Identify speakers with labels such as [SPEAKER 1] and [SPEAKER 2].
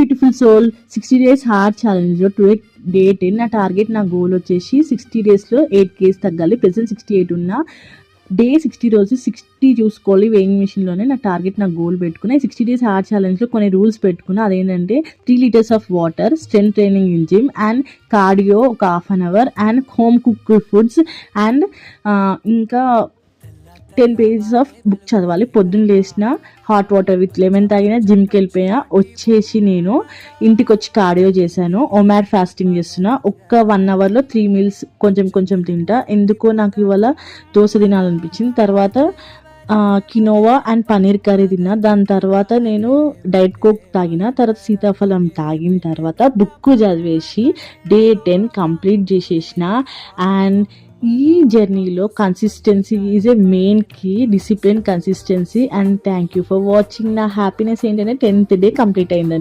[SPEAKER 1] Beautiful soul, 60 days heart ఛాలెంజ్లో today day 10. నా target, నా గోల్ వచ్చేసి 60 డేస్లో 8 kgs తగ్గాలి. ప్రెసెంట్ 68 ఉన్నా. డే 60 రోజు 60 చూసుకోవాలి వెయింగ్ మిషన్లోనే. నా టార్గెట్, నా గోల్ పెట్టుకున్నా. 60 డేస్ హార్ట్ ఛాలెంజ్లో కొన్ని రూల్స్ పెట్టుకున్నా. అదేంటంటే 3 liters of water, strength training in gym, and cardio ఒక ½ an hour, and home cooked foods, and ఇంకా 10 pages ఆఫ్ బుక్ చదవాలి. పొద్దున్న లేచిన హాట్ వాటర్ విత్ లెమన్ తాగిన, జిమ్కి వెళ్ళిపోయినా. వచ్చేసి నేను ఇంటికి వచ్చి కార్డియో చేశాను. ఓమాడ్ ఫాస్టింగ్ చేస్తున్నా. ఒక్క 1 hourలో 3 meals కొంచెం కొంచెం తింటా. ఎందుకో నాకు ఇవాళ దోశ తినాలనిపించింది. తర్వాత కినోవా అండ్ పన్నీర్ కర్రీ తిన్నా. దాని తర్వాత నేను డైట్ కోక్ తాగిన. తర్వాత సీతాఫలం తాగిన తర్వాత బుక్ చదివేసి డే 10 కంప్లీట్ చేసేసిన. అండ్ ఈ జర్నీలో consistency is a main key, discipline, consistency. And thank you for watching. నా హ్యాపీనెస్ ఏంటంటే 10th డే కంప్లీట్ అయిందని.